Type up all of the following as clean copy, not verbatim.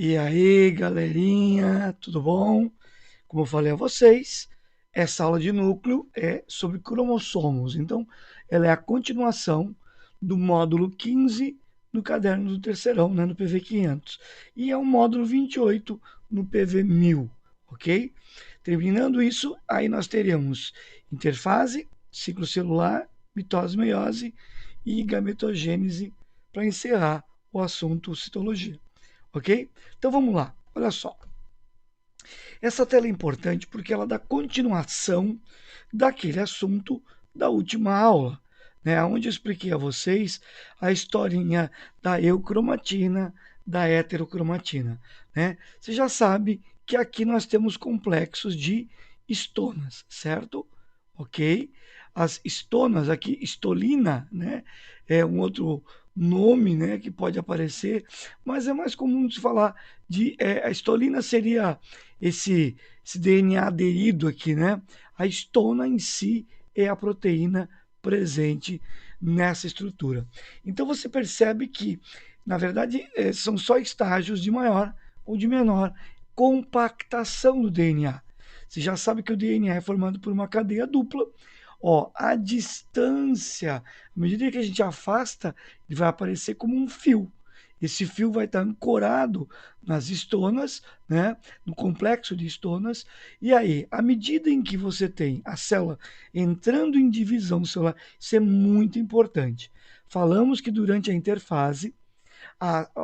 E aí, galerinha, tudo bom? Como eu falei a vocês, essa aula de núcleo é sobre cromossomos. Então, ela é a continuação do módulo 15 no caderno do terceirão, né, no PV 500. E é o módulo 28 no PV 1000, ok? Terminando isso, aí nós teremos interfase, ciclo celular, mitose, meiose e gametogênese para encerrar o assunto citologia. Ok? Então vamos lá, olha só. Essa tela é importante porque ela dá continuação daquele assunto da última aula, né? Onde eu expliquei a vocês a historinha da eucromatina, da heterocromatina, né? Você já sabe que aqui nós temos complexos de estonas, certo? Ok? As estonas aqui, estolina, né? É um outro nome, né, que pode aparecer, mas é mais comum de falar de a estolina seria esse DNA aderido aqui, né? A histona em si é a proteína presente nessa estrutura. Então você percebe que, na verdade, são só estágios de maior ou de menor compactação do DNA. Você já sabe que o DNA é formado por uma cadeia dupla. Ó, a distância, à medida que a gente afasta, ele vai aparecer como um fio. Esse fio vai estar ancorado nas estonas, né, no complexo de estonas, e aí, à medida em que você tem a célula entrando em divisão celular, isso é muito importante. Falamos que durante a interfase,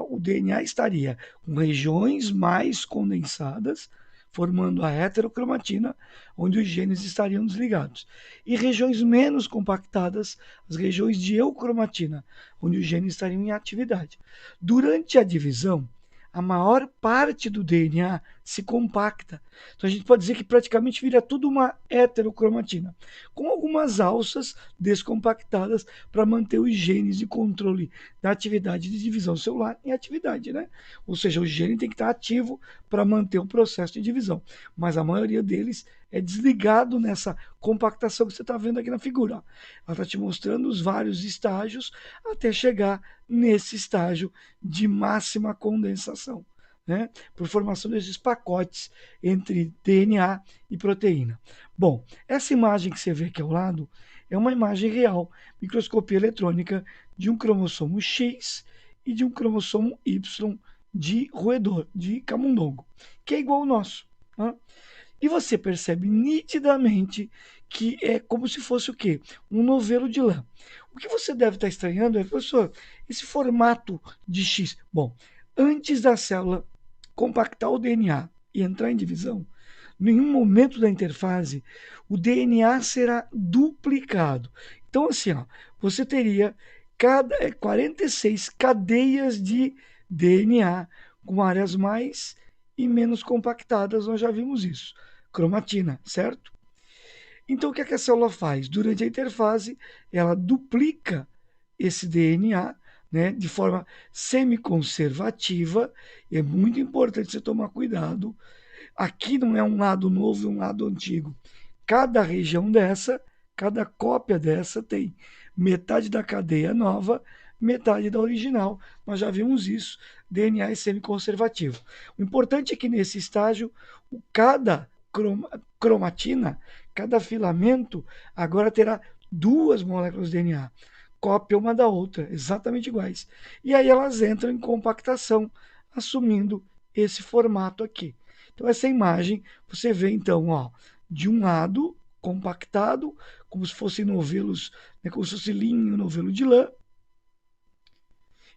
o DNA estaria com regiões mais condensadas, formando a heterocromatina, onde os genes estariam desligados, e regiões menos compactadas, as regiões de eucromatina, onde os genes estariam em atividade. Durante a divisão, a maior parte do DNA se compacta. Então a gente pode dizer que praticamente vira tudo uma heterocromatina, com algumas alças descompactadas para manter os genes de controle da atividade de divisão celular em atividade, né? Ou seja, o gene tem que estar ativo para manter o processo de divisão, mas a maioria deles é desligado nessa compactação que você está vendo aqui na figura. Ela está te mostrando os vários estágios até chegar nesse estágio de máxima condensação, né? Por formação desses pacotes entre DNA e proteína. Bom, essa imagem que você vê aqui ao lado é uma imagem real, microscopia eletrônica, de um cromossomo X e de um cromossomo Y de roedor, de camundongo, que é igual ao nosso. Né? E você percebe nitidamente que é como se fosse o quê? Um novelo de lã. O que você deve estar estranhando é, professor, esse formato de X. Bom, antes da célula compactar o DNA e entrar em divisão, em nenhum momento da interfase, o DNA será duplicado. Então, assim, ó, você teria 46 cadeias de DNA com áreas mais e menos compactadas, nós já vimos isso. Cromatina, certo? Então, o que, é que a célula faz? Durante a interfase, ela duplica esse DNA, né, de forma semiconservativa. É muito importante você tomar cuidado. Aqui não é um lado novo e um lado antigo. Cada região dessa, cada cópia dessa tem metade da cadeia nova, metade da original. Nós já vimos isso. DNA é semiconservativo. O importante é que nesse estágio, cada cromatina, cada filamento, agora terá duas moléculas de DNA, cópia uma da outra, exatamente iguais. E aí elas entram em compactação, assumindo esse formato aqui. Então, essa imagem, você vê então, ó, de um lado, compactado, como se fossem novelos, né, como se fosse linho, novelo de lã,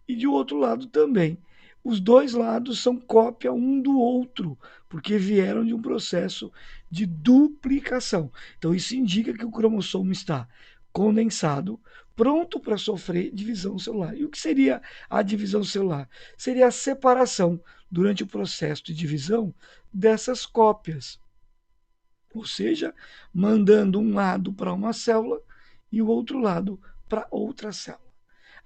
e de outro lado também. Os dois lados são cópia um do outro, porque vieram de um processo de duplicação. Então, isso indica que o cromossomo está condensado, pronto para sofrer divisão celular. E o que seria a divisão celular? Seria a separação durante o processo de divisão dessas cópias. Ou seja, mandando um lado para uma célula e o outro lado para outra célula.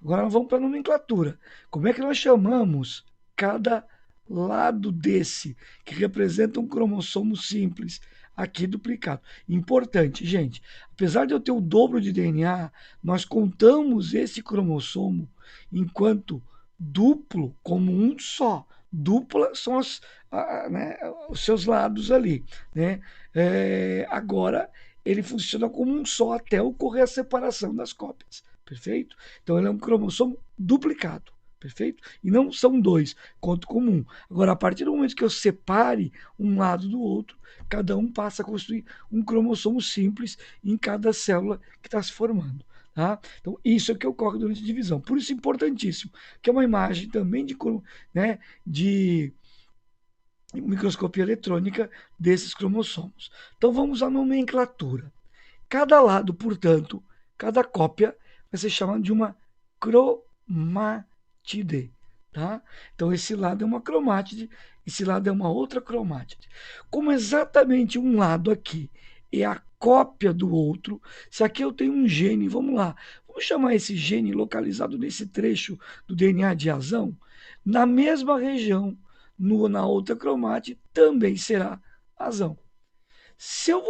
Agora vamos para a nomenclatura. Como é que nós chamamos cada lado desse, que representa um cromossomo simples, aqui duplicado? Importante, gente. Apesar de eu ter o dobro de DNA, nós contamos esse cromossomo enquanto duplo como um só. dupla são né, os seus lados ali, né? Agora, ele funciona como um só até ocorrer a separação das cópias, perfeito? Então, ele é um cromossomo duplicado, perfeito? E não são dois, conto comum. Agora, a partir do momento que eu separe um lado do outro, cada um passa a construir um cromossomo simples em cada célula que está se formando. Tá? Então, isso é o que ocorre durante a divisão. Por isso, é importantíssimo, que é uma imagem também né, de microscopia eletrônica desses cromossomos. Então, vamos à nomenclatura. Cada lado, portanto, cada cópia vai ser chamada de uma cromátide. Tá? Então, esse lado é uma cromátide, esse lado é uma outra cromátide. Como exatamente um lado aqui é a cópia do outro, se aqui eu tenho um gene, vamos lá, vamos chamar esse gene localizado nesse trecho do DNA de azão, na mesma região, na outra cromátide, também será azão. Se eu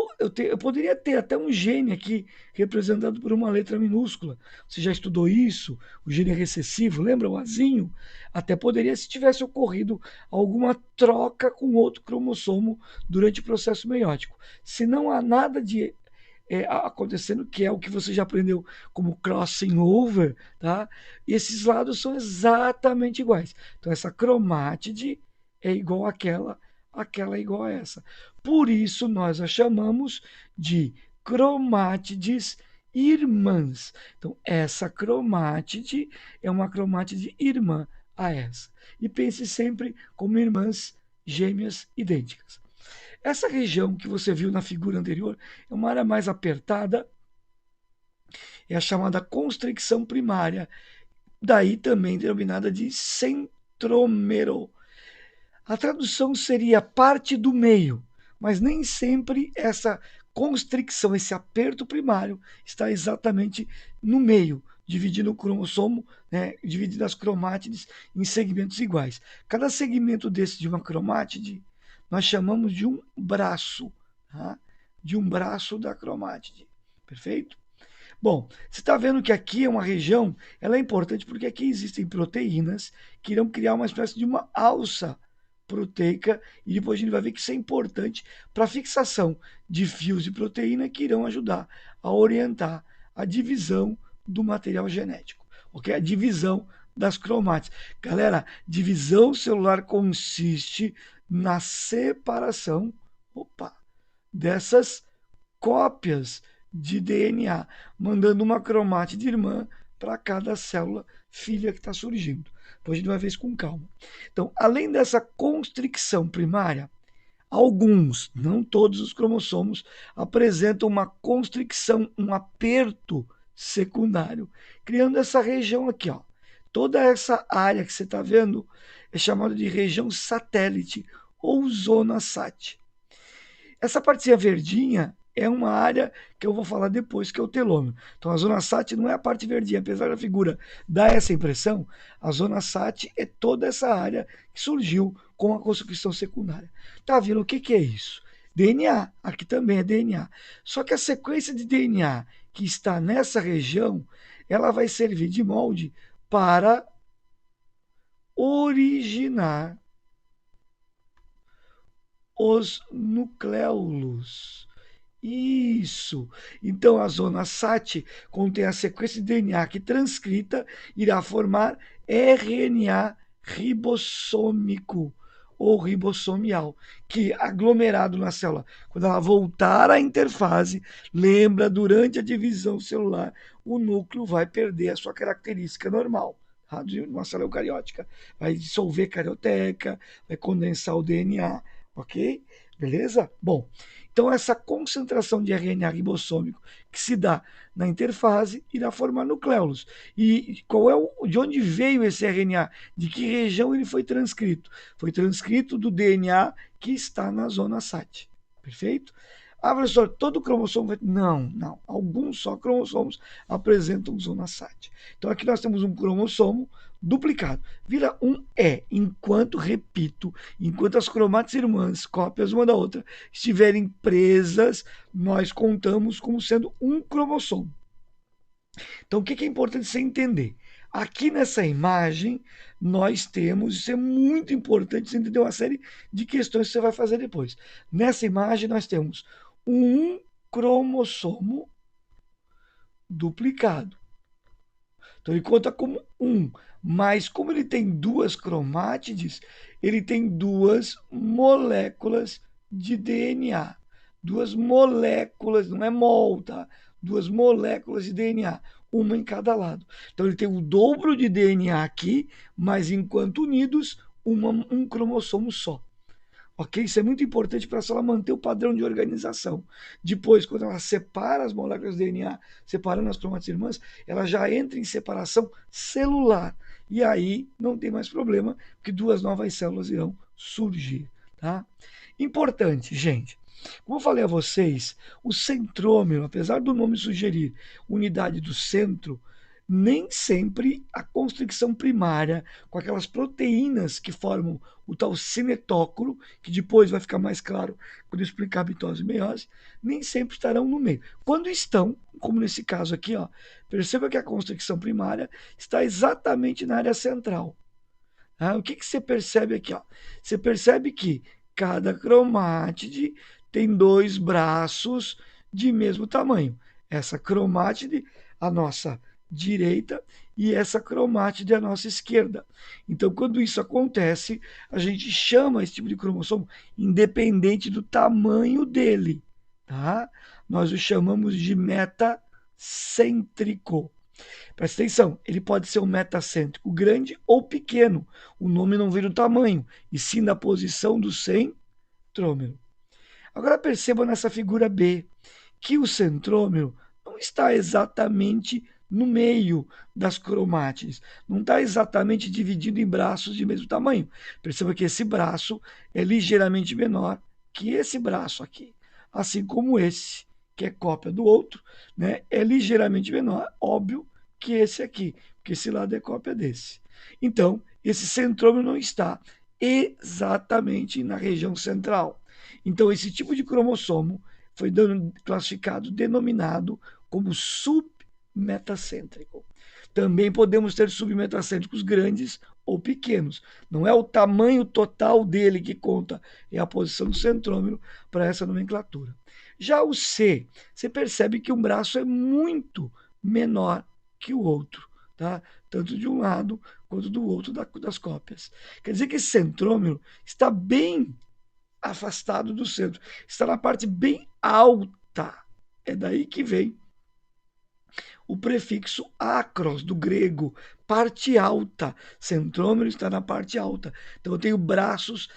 poderia ter até um gene aqui representado por uma letra minúscula. Você já estudou isso? O gene recessivo, lembra o azinho? Até poderia se tivesse ocorrido alguma troca com outro cromossomo durante o processo meiótico. Se não há nada de acontecendo, que é o que você já aprendeu como crossing over, tá? E esses lados são exatamente iguais. Então, essa cromátide é igual àquela, aquela é igual a essa. Por isso, nós a chamamos de cromátides irmãs. Então, essa cromátide é uma cromátide irmã a essa. E pense sempre como irmãs gêmeas idênticas. Essa região que você viu na figura anterior é uma área mais apertada, é a chamada constricção primária, daí também denominada de centrômero. A tradução seria parte do meio, mas nem sempre essa constricção, esse aperto primário, está exatamente no meio, dividindo o cromossomo, né, dividindo as cromátides em segmentos iguais. Cada segmento desse de uma cromátide nós chamamos de um braço, tá? De um braço da cromátide, perfeito? Bom, você está vendo que aqui é uma região, ela é importante porque aqui existem proteínas que irão criar uma espécie de uma alça proteica, e depois a gente vai ver que isso é importante para a fixação de fios de proteína que irão ajudar a orientar a divisão do material genético, ok? A divisão das cromátides. Galera, divisão celular consiste na separação, dessas cópias de DNA, mandando uma cromátide irmã para cada célula filha que está surgindo. Depois a gente vai ver isso com calma. Então, além dessa constricção primária, alguns, não todos os cromossomos, apresentam uma constricção, um aperto secundário, criando essa região aqui, ó. Toda essa área que você está vendo é chamada de região satélite ou zona SAT. Essa partezinha verdinha é uma área que eu vou falar depois, que é o telômero. Então, a zona SAT não é a parte verdinha, apesar da figura dar essa impressão, a zona SAT é toda essa área que surgiu com a constituição secundária. Tá vendo o que é isso? DNA, aqui também é DNA. Só que a sequência de DNA que está nessa região, ela vai servir de molde para originar os nucléolos. Isso. Então, a zona SAT contém a sequência de DNA que transcrita irá formar RNA ribossômico ou ribossomial, que aglomerado na célula, quando ela voltar à interfase, lembra, durante a divisão celular, o núcleo vai perder a sua característica normal, tá? De uma célula eucariótica. Vai dissolver carioteca, vai condensar o DNA, ok? Beleza? Bom, então essa concentração de RNA ribossômico que se dá na interfase irá formar nucléolos. E qual é de onde veio esse RNA? De que região ele foi transcrito? Foi transcrito do DNA que está na zona SAT. Perfeito? Ah, professor, todo cromossomo vai... Não, não. Alguns só cromossomos apresentam zona SAT. Então aqui nós temos um cromossomo duplicado. Vira um E, enquanto, repito, enquanto as cromátides irmãs, cópias uma da outra, estiverem presas, nós contamos como sendo um cromossomo. Então o que é importante você entender? Aqui nessa imagem, nós temos, isso é muito importante, você entender uma série de questões que você vai fazer depois. Nessa imagem, nós temos um cromossomo duplicado. Então ele conta como um, mas como ele tem duas cromátides, ele tem duas moléculas de DNA. Duas moléculas, não é mol, tá? Duas moléculas de DNA, uma em cada lado. Então ele tem o dobro de DNA aqui, mas enquanto unidos, um cromossomo só. Ok? Isso é muito importante para ela manter o padrão de organização. Depois, quando ela separa as moléculas de DNA, separando as cromátides irmãs, ela já entra em separação celular. E aí não tem mais problema, porque duas novas células irão surgir. Tá? Importante, gente. Como eu falei a vocês, o centrômero, apesar do nome sugerir unidade do centro, nem sempre a constricção primária, com aquelas proteínas que formam o tal cinetócoro, que depois vai ficar mais claro quando eu explicar a mitose e meiose, nem sempre estarão no meio. Quando estão, como nesse caso aqui, ó, perceba que a constricção primária está exatamente na área central. O que, que você percebe aqui? Ó? Você percebe que cada cromátide tem dois braços de mesmo tamanho. Essa cromátide, a nossa direita, e essa cromátide, a nossa esquerda. Então, quando isso acontece, a gente chama esse tipo de cromossomo independente do tamanho dele. Tá? Nós o chamamos de metacêntrico. Presta atenção, ele pode ser um metacêntrico grande ou pequeno. O nome não vem do tamanho, e sim da posição do centrômero. Agora perceba nessa figura B que o centrômero não está exatamente no meio das cromátides, não está exatamente dividido em braços de mesmo tamanho. Perceba que esse braço é ligeiramente menor que esse braço aqui, assim como esse, que é cópia do outro, né, é ligeiramente menor, óbvio, que esse aqui, porque esse lado é cópia desse. Então, esse centrômero não está exatamente na região central. Então, esse tipo de cromossomo foi classificado, denominado como submetacêntrico. Também podemos ter submetacêntricos grandes ou pequenos. Não é o tamanho total dele que conta, é a posição do centrômero para essa nomenclatura. Já o C, você percebe que um braço é muito menor que o outro, tá? Tanto de um lado quanto do outro das cópias. Quer dizer que esse centrômero está bem afastado do centro, está na parte bem alta. É daí que vem o prefixo acros, do grego, parte alta. Centrômero está na parte alta. Então eu tenho braços,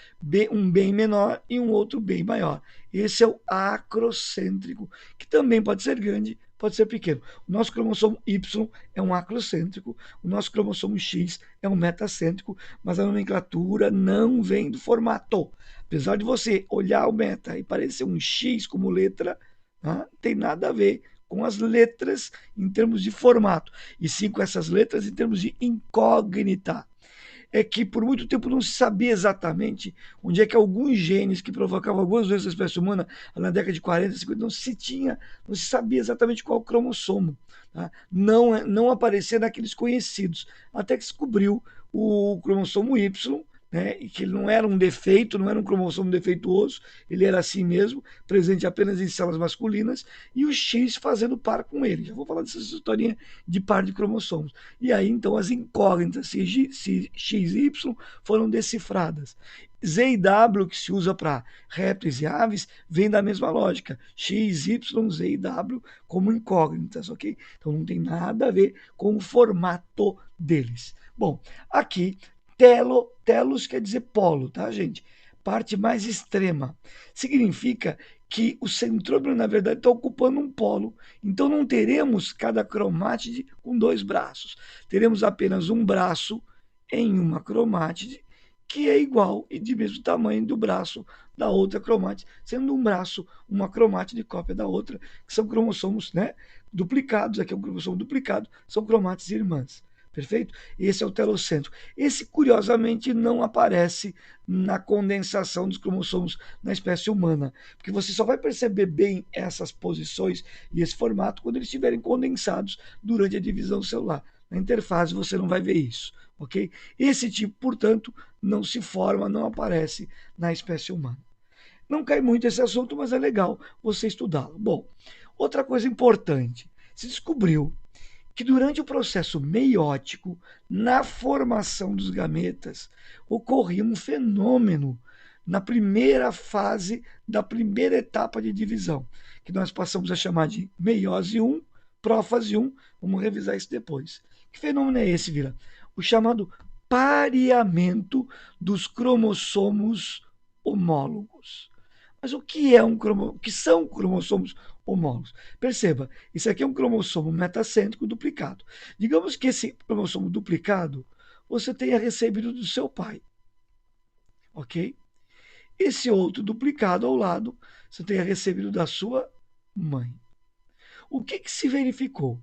um bem menor e um outro bem maior. Esse é o acrocêntrico, que também pode ser grande, pode ser pequeno. O nosso cromossomo Y é um acrocêntrico, o nosso cromossomo X é um metacêntrico, mas a nomenclatura não vem do formato. Apesar de você olhar o meta e parecer um X como letra, não tem nada a ver com as letras em termos de formato, e sim com essas letras em termos de incógnita. É que por muito tempo não se sabia exatamente onde é que alguns genes que provocavam algumas doenças da espécie humana, na década de 40, 50, não se sabia exatamente qual cromossomo. Tá? Não aparecia naqueles conhecidos, até que se descobriu o cromossomo Y, né, e que ele não era um defeito, não era um cromossomo defeituoso, ele era assim mesmo, presente apenas em células masculinas, e o X fazendo par com ele. Já vou falar dessa historinha de par de cromossomos. E aí, então, as incógnitas X e Y foram decifradas. Z e W, que se usa para répteis e aves, vem da mesma lógica. X, Y, Z e W como incógnitas, ok? Então não tem nada a ver com o formato deles. Bom, aqui telos quer dizer polo, tá, gente? Parte mais extrema. Significa que o centrômero, na verdade, está ocupando um polo. Então não teremos cada cromátide com dois braços. Teremos apenas um braço em uma cromátide que é igual e de mesmo tamanho do braço da outra cromátide, sendo um braço uma cromátide cópia da outra, que são cromossomos, né, duplicados. Aqui é um cromossomo duplicado, são cromátides irmãs. Perfeito? Esse é o telocentro. Esse, curiosamente, não aparece na condensação dos cromossomos na espécie humana, porque você só vai perceber bem essas posições e esse formato quando eles estiverem condensados durante a divisão celular. Na interface você não vai ver isso, ok? Esse tipo, portanto, não se forma, não aparece na espécie humana. Não cai muito esse assunto, mas é legal você estudá-lo. Bom, outra coisa importante, se descobriu que durante o processo meiótico, na formação dos gametas, ocorria um fenômeno na primeira fase da primeira etapa de divisão, que nós passamos a chamar de meiose 1, prófase 1, vamos revisar isso depois. Que fenômeno é esse, Vila? O chamado pareamento dos cromossomos homólogos. Mas o que é o que são cromossomos homólogos? Perceba, isso aqui é um cromossomo metacêntrico duplicado. Digamos que esse cromossomo duplicado você tenha recebido do seu pai, ok? Esse outro duplicado ao lado você tenha recebido da sua mãe. O que se verificou?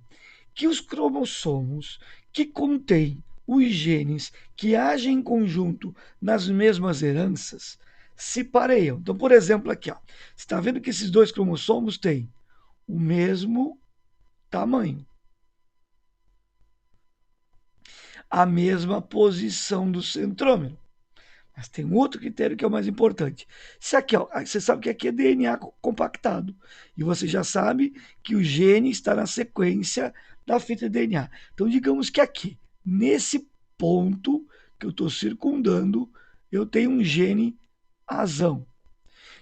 Que os cromossomos que contêm os genes que agem em conjunto nas mesmas heranças se pareiam. Então, por exemplo, aqui, ó, você está vendo que esses dois cromossomos têm o mesmo tamanho, a mesma posição do centrômero. Mas tem um outro critério que é o mais importante. Se aqui, ó, você sabe que aqui é DNA compactado. E você já sabe que o gene está na sequência da fita de DNA. Então, digamos que aqui, nesse ponto que eu estou circundando, eu tenho um gene azão.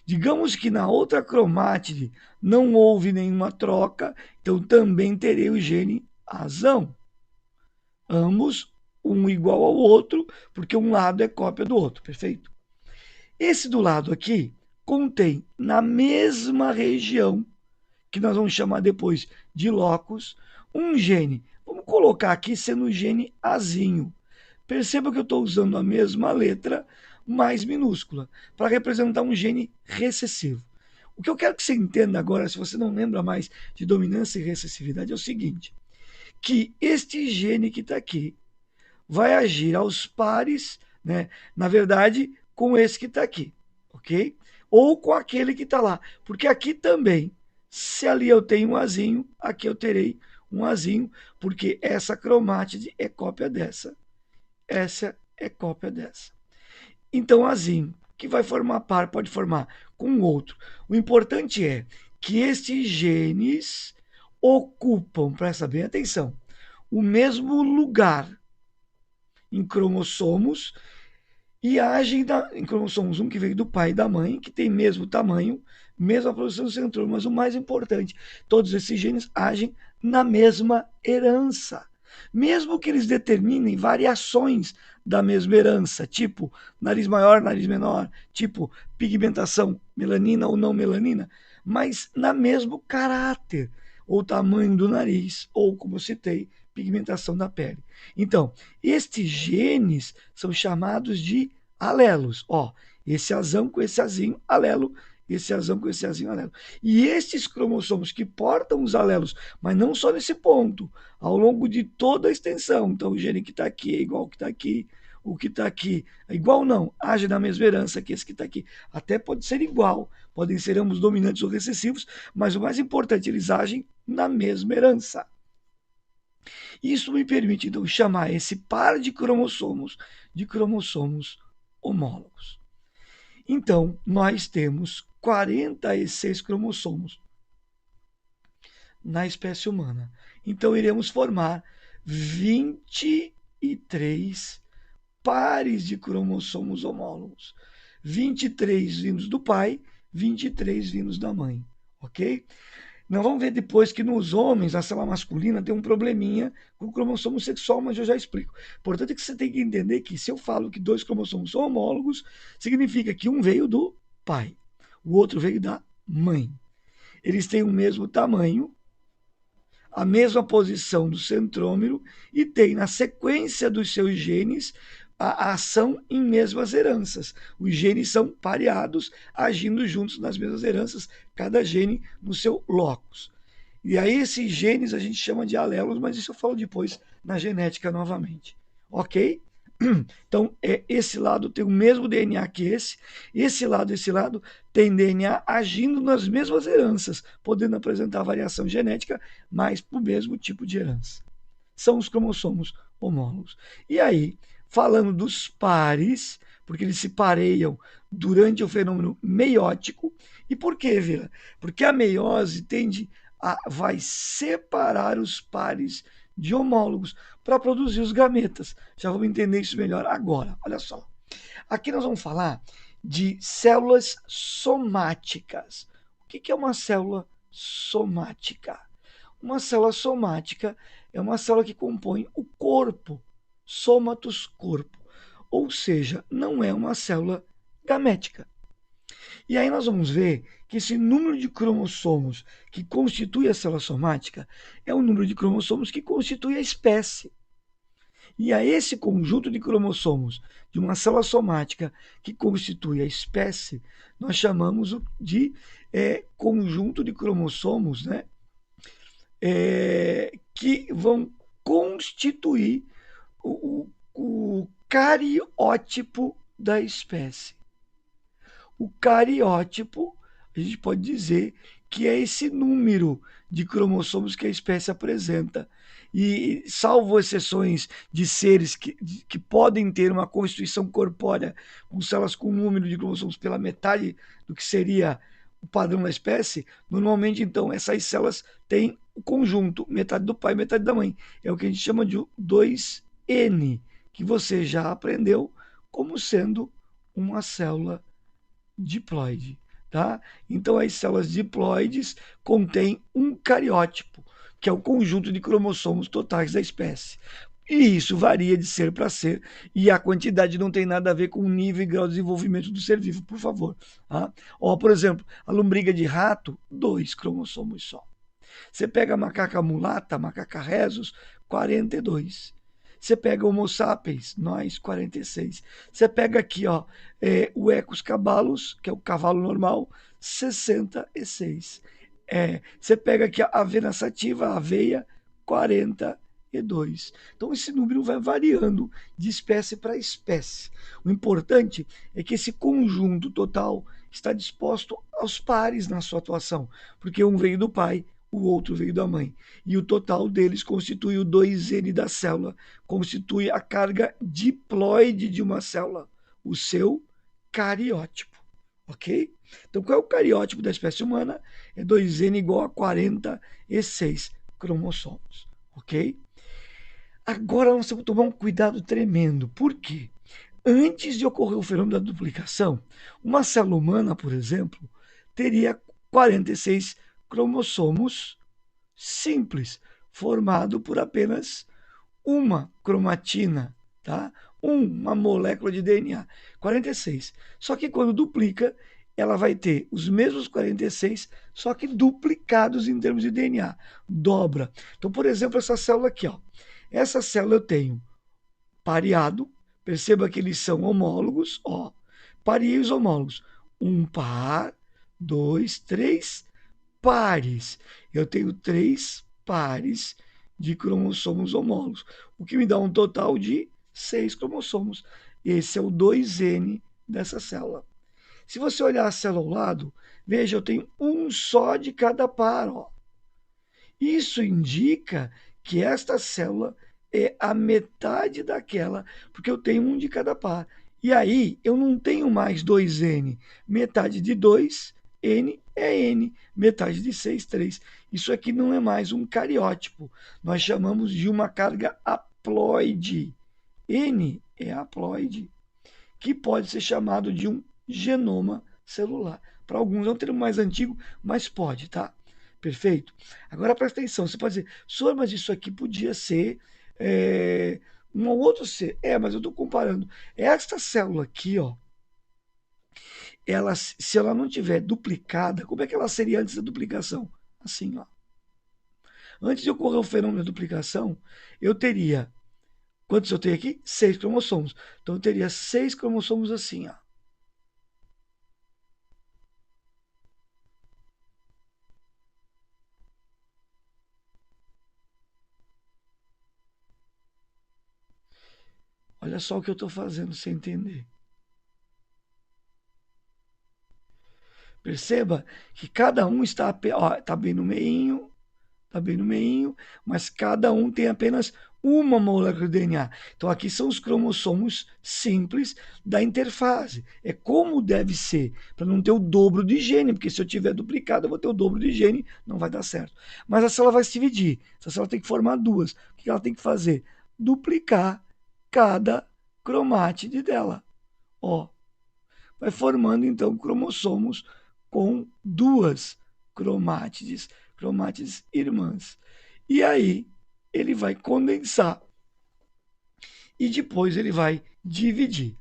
Digamos que na outra cromátide não houve nenhuma troca, então também terei o gene azão. Ambos um igual ao outro, porque um lado é cópia do outro, perfeito? Esse do lado aqui contém na mesma região, que nós vamos chamar depois de locus, um gene. Vamos colocar aqui sendo o gene azinho. Perceba que eu estou usando a mesma letra mais minúscula para representar um gene recessivo. O que eu quero que você entenda agora, se você não lembra mais de dominância e recessividade, é o seguinte: que este gene que está aqui vai agir aos pares, né? Na verdade, com esse que está aqui, ok? Ou com aquele que está lá. Porque aqui também, se ali eu tenho um azinho, aqui eu terei um azinho, porque essa cromátide é cópia dessa. Essa é cópia dessa. Então, azinho, que vai formar par, pode formar com outro. O importante é que estes genes ocupam, presta bem atenção, o mesmo lugar em cromossomos e agem em cromossomos 1 que veio do pai e da mãe, que tem mesmo tamanho, mesma produção do centrômero, mas o mais importante, todos esses genes agem na mesma herança. Mesmo que eles determinem variações da mesma herança, tipo nariz maior, nariz menor, tipo pigmentação, melanina ou não melanina, mas na mesmo caráter, ou tamanho do nariz, ou, como citei, pigmentação da pele. Então, estes genes são chamados de alelos. Ó, esse azão com esse azinho, alelo, esse azão com esse azinho, alelo. E estes cromossomos que portam os alelos, mas não só nesse ponto, ao longo de toda a extensão. Então, o gene que está aqui é igual ao que está aqui, o que está aqui é igual não, age na mesma herança que esse que está aqui. Até pode ser igual, podem ser ambos dominantes ou recessivos, mas o mais importante, eles agem na mesma herança. Isso me permite, então, chamar esse par de cromossomos homólogos. Então, nós temos 46 cromossomos na espécie humana. Então, iremos formar 23 pares de cromossomos homólogos. 23 vindos do pai, 23 vindos da mãe, ok? Nós vamos ver depois que nos homens, a célula masculina tem um probleminha com o cromossomo sexual, mas eu já explico. Portanto, é que você tem que entender que se eu falo que dois cromossomos são homólogos, significa que um veio do pai, o outro veio da mãe. Eles têm o mesmo tamanho, a mesma posição do centrômero e têm na sequência dos seus genes a ação em mesmas heranças. Os genes são pareados, agindo juntos nas mesmas heranças, cada gene no seu locus. E aí esses genes a gente chama de alelos, mas isso eu falo depois na genética novamente. Ok? Então, esse lado tem o mesmo DNA que esse lado tem DNA agindo nas mesmas heranças, podendo apresentar variação genética, mas para o mesmo tipo de herança. são os cromossomos homólogos. E aí, falando dos pares, porque eles se pareiam durante o fenômeno meiótico. E por quê, Vila? Porque a meiose vai separar os pares de homólogos para produzir os gametas. Já vamos entender isso melhor agora. Olha só. Aqui nós vamos falar de células somáticas. O que é uma célula somática? Uma célula somática é uma célula que compõe o corpo, somatos corpo, ou seja, não é uma célula gamética. E aí nós vamos ver que esse número de cromossomos que constitui a célula somática é o número de cromossomos que constitui a espécie. E a esse conjunto de cromossomos de uma célula somática que constitui a espécie, nós chamamos de conjunto de cromossomos, né, que vão constituir o cariótipo da espécie. O cariótipo, a gente pode dizer que é esse número de cromossomos que a espécie apresenta. E, salvo exceções de seres que podem ter uma constituição corpórea com células com número de cromossomos pela metade do que seria o padrão da espécie, normalmente, então, essas células têm o conjunto, metade do pai e metade da mãe. É o que a gente chama de 2N, que você já aprendeu como sendo uma célula diploide, tá? Então, as células diploides contêm um cariótipo, que é o conjunto de cromossomos totais da espécie. E isso varia de ser para ser, e a quantidade não tem nada a ver com o nível e grau de desenvolvimento do ser vivo, por favor. Tá? Ó, por exemplo, a lombriga de rato, 2 cromossomos só. Você pega a macaca mulata, a macaca rhesus, 42. Você pega o Homo sapiens, nós, 46. Você pega aqui, ó, o Equus cabalus, que é o cavalo normal, 66. Você pega aqui a aveia sativa, a aveia, 42. Então, esse número vai variando de espécie para espécie. O importante é que esse conjunto total está disposto aos pares na sua atuação, porque um veio do pai, o outro veio da mãe. E o total deles constitui o 2N da célula, constitui a carga diploide de uma célula, o seu cariótipo. Ok? Então, qual é o cariótipo da espécie humana? É 2N igual a 46 cromossomos. Ok? Agora nós temos que tomar um cuidado tremendo. Por quê? Antes de ocorrer o fenômeno da duplicação, uma célula humana, por exemplo, teria 46 cromossomos simples, formado por apenas uma cromatina, tá? Uma molécula de DNA, 46. Só que quando duplica, ela vai ter os mesmos 46, só que duplicados em termos de DNA, dobra. Então, por exemplo, essa célula aqui, ó. Essa célula eu tenho pareado, perceba que eles são homólogos, ó. Parei os homólogos. Um par, dois, três pares. Eu tenho 3 pares de cromossomos homólogos, o que me dá um total de 6 cromossomos. Esse é o 2N dessa célula. Se você olhar a célula ao lado, veja, eu tenho um só de cada par. Ó. Isso indica que esta célula é a metade daquela, porque eu tenho um de cada par. E aí eu não tenho mais 2N. Metade de 2, N é N. Metade de 6, 3. Isso aqui não é mais um cariótipo. Nós chamamos de uma carga haploide. N é haploide, que pode ser chamado de um genoma celular. Para alguns é um termo mais antigo, mas pode, tá? Perfeito? Agora presta atenção, você pode dizer, senhor, mas isso aqui podia ser um outro ser. Mas eu estou comparando. Esta célula aqui, ó, se ela não tiver duplicada, como é que ela seria antes da duplicação? Assim, ó. Antes de ocorrer o fenômeno da duplicação, eu teria, quantos eu tenho aqui? 6 cromossomos. Então eu teria 6 cromossomos assim, ó. Olha só o que eu estou fazendo sem entender. Perceba que cada um está bem no meinho, mas cada um tem apenas uma molécula de DNA. Então aqui são os cromossomos simples da interfase. É como deve ser, para não ter o dobro de gene, porque se eu tiver duplicado, eu vou ter o dobro de gene, não vai dar certo. Mas a célula vai se dividir. Essa célula tem que formar duas. O que ela tem que fazer? Duplicar cada cromátide dela. Ó, vai formando então cromossomos com duas cromátides irmãs. E aí ele vai condensar e depois ele vai dividir.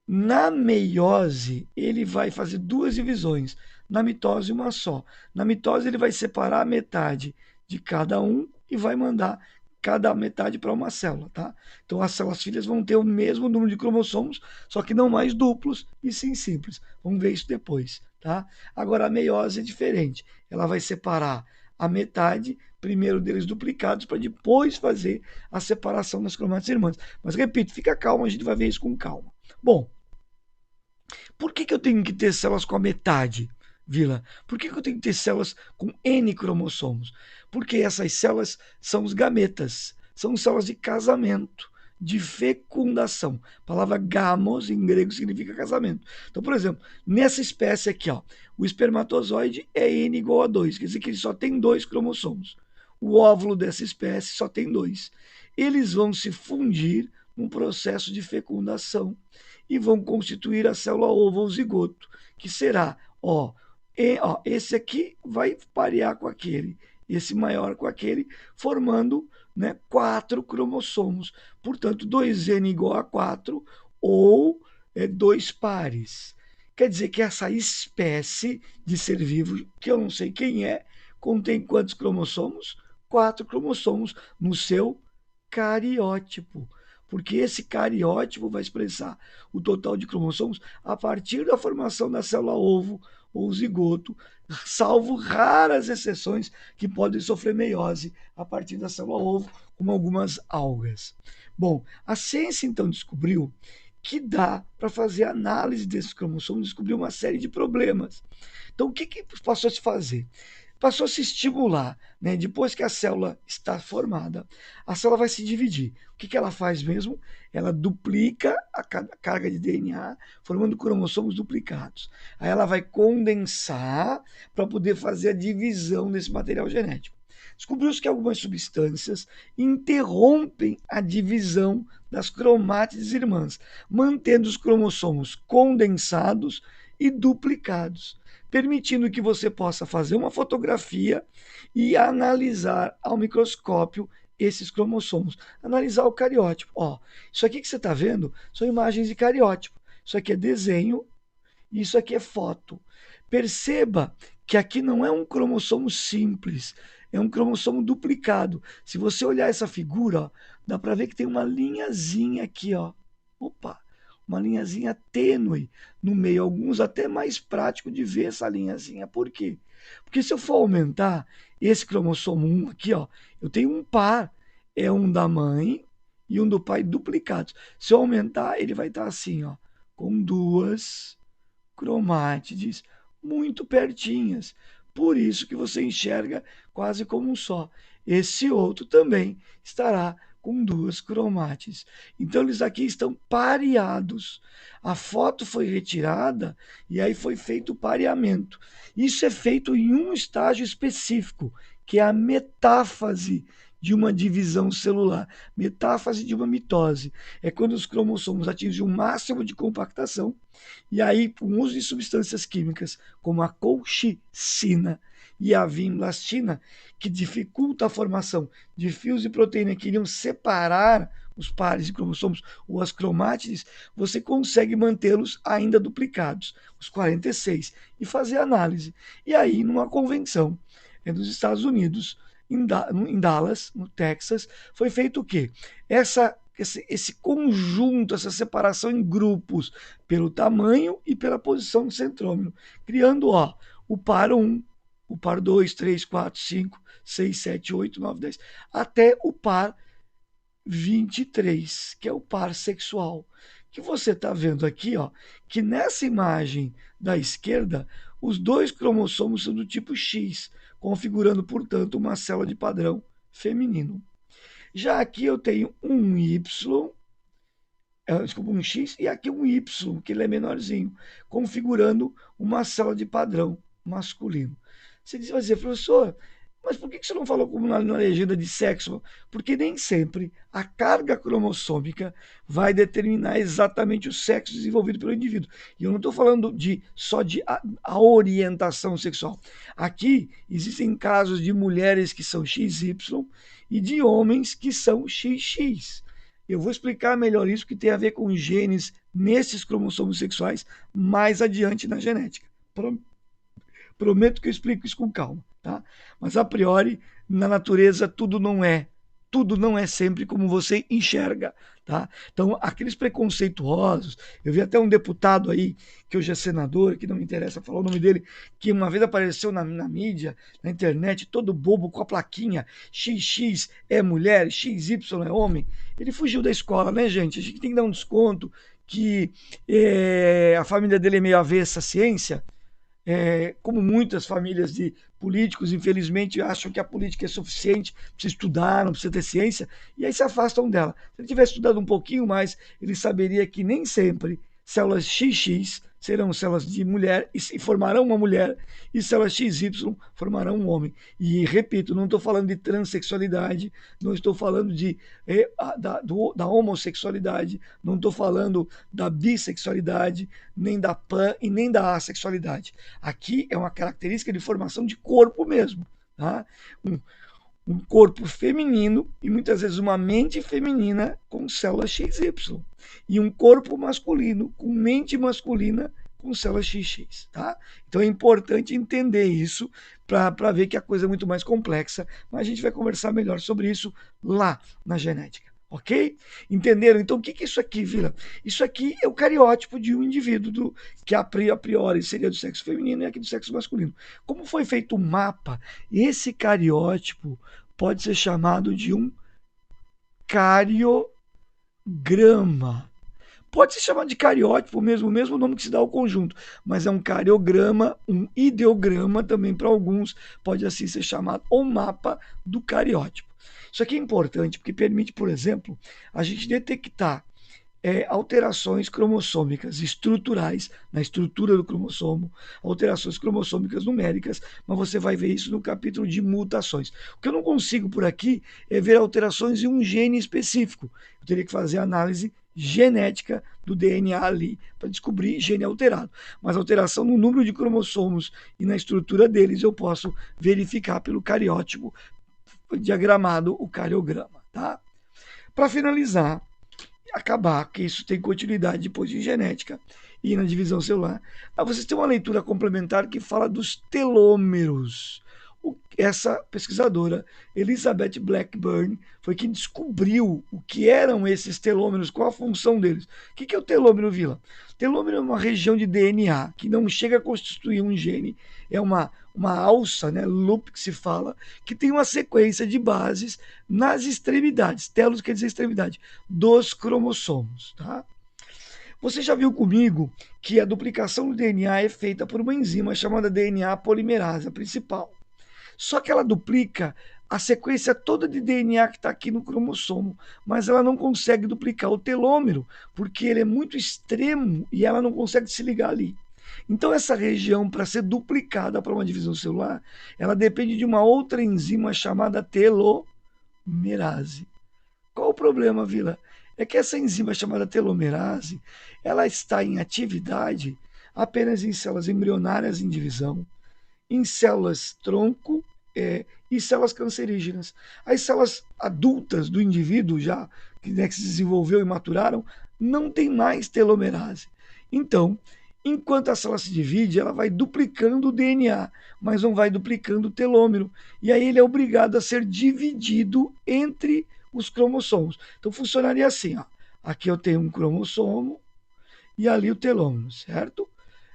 Na meiose, ele vai fazer duas divisões. Na mitose, uma só. Na mitose, ele vai separar a metade de cada um e vai mandar cada metade para uma célula, tá? Então as células filhas vão ter o mesmo número de cromossomos, só que não mais duplos e sim simples. Vamos ver isso depois, tá? Agora a meiose é diferente. Ela vai separar a metade, primeiro deles duplicados, para depois fazer a separação das cromátides irmãs. Mas repito, fica calmo, a gente vai ver isso com calma. Bom, por que eu tenho que ter células com a metade, Vila? Por que eu tenho que ter células com N cromossomos? Porque essas células são os gametas, são células de casamento, de fecundação. A palavra gamos em grego significa casamento. Então, por exemplo, nessa espécie aqui, ó, o espermatozoide é N igual a 2, quer dizer que ele só tem 2 cromossomos. O óvulo dessa espécie só tem 2. Eles vão se fundir num processo de fecundação e vão constituir a célula ovo ou zigoto, que será, esse aqui vai parear com aquele, esse maior com aquele, formando, né, 4 cromossomos. Portanto, 2N igual a 4 ou 2 pares. Quer dizer que essa espécie de ser vivo, que eu não sei quem é, contém quantos cromossomos? 4 cromossomos no seu cariótipo, porque esse cariótipo vai expressar o total de cromossomos a partir da formação da célula ovo ou zigoto, salvo raras exceções que podem sofrer meiose a partir da célula ovo, como algumas algas. Bom, a ciência então descobriu que dá para fazer análise desses cromossomos, descobriu uma série de problemas. Então, o que passou a se fazer? Passou a se estimular, né? Depois que a célula está formada, a célula vai se dividir. O que ela faz mesmo? Ela duplica a carga de DNA, formando cromossomos duplicados. Aí ela vai condensar para poder fazer a divisão desse material genético. Descobriu-se que algumas substâncias interrompem a divisão das cromátides irmãs, mantendo os cromossomos condensados e duplicados, permitindo que você possa fazer uma fotografia e analisar ao microscópio esses cromossomos, analisar o cariótipo. Ó, isso aqui que você está vendo são imagens de cariótipo. Isso aqui é desenho e isso aqui é foto. Perceba que aqui não é um cromossomo simples, é um cromossomo duplicado. Se você olhar essa figura, ó, dá para ver que tem uma linhazinha aqui, ó. Opa, uma linhazinha tênue no meio, alguns até mais prático de ver essa linhazinha. Por quê? Porque se eu for aumentar esse cromossomo 1 aqui, ó, eu tenho um par, é um da mãe e um do pai duplicados. Se eu aumentar, ele vai estar assim, ó, com duas cromátides muito pertinhas. Por isso que você enxerga quase como um só. Esse outro também estará com duas cromátides. Então eles aqui estão pareados. A foto foi retirada e aí foi feito o pareamento. Isso é feito em um estágio específico, que é a metáfase de uma divisão celular, metáfase de uma mitose. É quando os cromossomos atingem um máximo de compactação e aí, com o uso de substâncias químicas como a colchicina e a vinblastina, que dificulta a formação de fios de proteína que iriam separar os pares de cromossomos ou as cromátides, você consegue mantê-los ainda duplicados, os 46, e fazer análise. E aí, numa convenção nos Estados Unidos, em Dallas, no Texas, foi feito o quê? Esse conjunto, essa separação em grupos, pelo tamanho e pela posição do centrômero, criando o par 1, o par 2, 3, 4, 5, 6, 7, 8, 9, 10, até o par 23, que é o par sexual. Que você está vendo aqui, ó, que nessa imagem da esquerda, os dois cromossomos são do tipo X, configurando, portanto, uma célula de padrão feminino. Já aqui eu tenho um Y, desculpa, um X, e aqui um Y, que ele é menorzinho, configurando uma célula de padrão masculino. Você vai dizer, professor, mas por que você não falou como na legenda de sexo? Porque nem sempre a carga cromossômica vai determinar exatamente o sexo desenvolvido pelo indivíduo. E eu não estou falando só de a orientação sexual. Aqui existem casos de mulheres que são XY e de homens que são XX. Eu vou explicar melhor isso, que tem a ver com genes nesses cromossomos sexuais mais adiante na genética. Prometo que eu explico isso com calma, tá? Mas a priori, na natureza, tudo não é sempre como você enxerga, tá? Então, aqueles preconceituosos, eu vi até um deputado aí, que hoje é senador, que não me interessa falar o nome dele, que uma vez apareceu na mídia, na internet, todo bobo com a plaquinha, XX é mulher, XY é homem. Ele fugiu da escola, né, gente? A gente tem que dar um desconto, que a família dele é meio avessa à ciência, como muitas famílias de políticos, infelizmente, acham que a política é suficiente, precisa estudar, não precisa ter ciência, e aí se afastam dela. Se ele tivesse estudado um pouquinho mais, ele saberia que nem sempre células XX serão células de mulher e formarão uma mulher, e células XY formarão um homem. E repito, não estou falando de transexualidade, não estou falando da homossexualidade, não estou falando da bissexualidade, nem da pan e nem da assexualidade. Aqui é uma característica de formação de corpo mesmo, tá? Um corpo feminino e muitas vezes uma mente feminina com células XY e um corpo masculino com mente masculina com células XX, tá? Então é importante entender isso para ver que a coisa é muito mais complexa, mas a gente vai conversar melhor sobre isso lá na genética. Ok? Entenderam? Então, o que é isso aqui, Vila? Isso aqui é o cariótipo de um indivíduo que a priori seria do sexo feminino e aqui do sexo masculino. Como foi feito o mapa, esse cariótipo pode ser chamado de um cariograma. Pode ser chamado de cariótipo mesmo, o mesmo nome que se dá ao conjunto, mas é um cariograma, um ideograma também para alguns, pode assim ser chamado, ou mapa do cariótipo. Isso aqui é importante porque permite, por exemplo, a gente detectar alterações cromossômicas estruturais na estrutura do cromossomo, alterações cromossômicas numéricas, mas você vai ver isso no capítulo de mutações. O que eu não consigo por aqui é ver alterações em um gene específico. Eu teria que fazer análise genética do DNA ali para descobrir gene alterado. Mas alteração no número de cromossomos e na estrutura deles eu posso verificar pelo cariótipo diagramado, o cariograma, tá? Para finalizar, acabar, que isso tem continuidade depois de genética e na divisão celular. Aí vocês têm uma leitura complementar que fala dos telômeros. Essa pesquisadora, Elizabeth Blackburn, foi quem descobriu o que eram esses telômeros, qual a função deles. O que é o telômero, Vila? Telômero é uma região de DNA que não chega a constituir um gene, é uma alça, né, loop que se fala, que tem uma sequência de bases nas extremidades, telos quer dizer extremidade, dos cromossomos. Tá? Você já viu comigo que a duplicação do DNA é feita por uma enzima chamada DNA polimerase, a principal. Só que ela duplica a sequência toda de DNA que está aqui no cromossomo, mas ela não consegue duplicar o telômero, porque ele é muito extremo e ela não consegue se ligar ali. Então, essa região, para ser duplicada para uma divisão celular, ela depende de uma outra enzima chamada telomerase. Qual o problema, Vila? É que essa enzima chamada telomerase, ela está em atividade apenas em células embrionárias em divisão, em células tronco e células cancerígenas. As células adultas do indivíduo, já que se desenvolveu e maturaram, não tem mais telomerase. Então, enquanto a célula se divide, ela vai duplicando o DNA, mas não vai duplicando o telômero. E aí ele é obrigado a ser dividido entre os cromossomos. Então funcionaria assim, ó. Aqui eu tenho um cromossomo e ali o telômero, certo?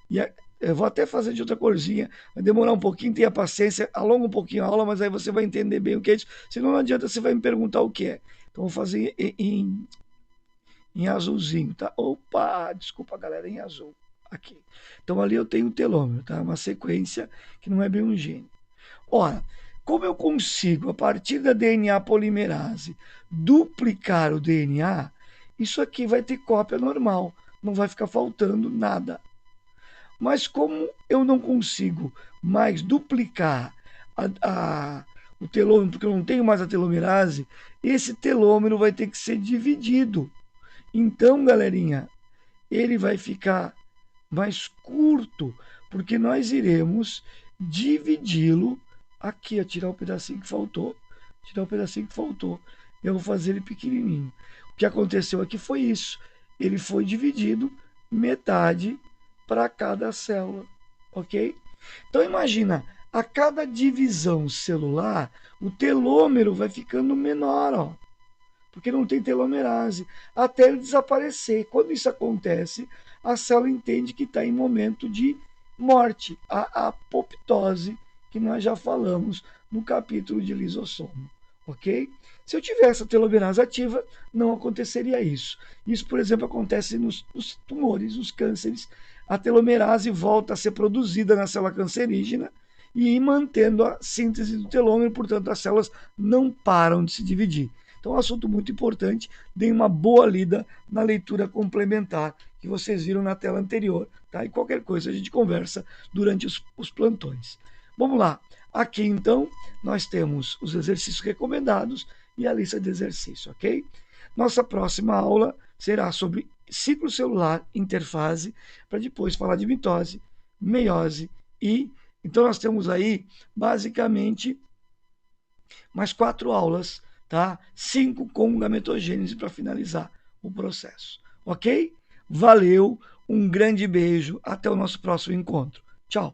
E eu vou até fazer de outra corzinha, vai demorar um pouquinho, tenha paciência, alonga um pouquinho a aula, mas aí você vai entender bem o que é isso, senão não adianta, você vai me perguntar o que é. Então vou fazer em azulzinho, tá? Opa, desculpa galera, em azul, aqui. Então ali eu tenho o telômero, tá? Uma sequência que não é bem um gene. Ora, Como eu consigo, a partir da DNA polimerase, duplicar o DNA, isso aqui vai ter cópia normal, não vai ficar faltando nada. Mas como eu não consigo mais duplicar o telômero, porque eu não tenho mais a telomerase, esse telômero vai ter que ser dividido. Então, galerinha, ele vai ficar mais curto, porque nós iremos dividi-lo aqui, tirar o pedacinho que faltou, tirar o pedacinho que faltou. Eu vou fazer ele pequenininho. O que aconteceu aqui foi isso. Ele foi dividido metade para cada célula, ok? Então imagina, a cada divisão celular, o telômero vai ficando menor, ó, porque não tem telomerase, até ele desaparecer. Quando isso acontece, a célula entende que está em momento de morte, a apoptose, que nós já falamos no capítulo de lisossomo, ok? Se eu tivesse a telomerase ativa, não aconteceria isso. Isso, por exemplo, acontece nos tumores, nos cânceres. A telomerase volta a ser produzida na célula cancerígena e mantendo a síntese do telômero, portanto, as células não param de se dividir. Então, é um assunto muito importante. Deem uma boa lida na leitura complementar que vocês viram na tela anterior, tá? E qualquer coisa a gente conversa durante os plantões. Vamos lá. Aqui, então, nós temos os exercícios recomendados e a lista de exercícios, ok? Nossa próxima aula será sobre ciclo celular, interfase, para depois falar de mitose, meiose e... Então, nós temos aí, basicamente, mais 4 aulas, tá? 5 com gametogênese para finalizar o processo, ok? Valeu, um grande beijo, até o nosso próximo encontro. Tchau!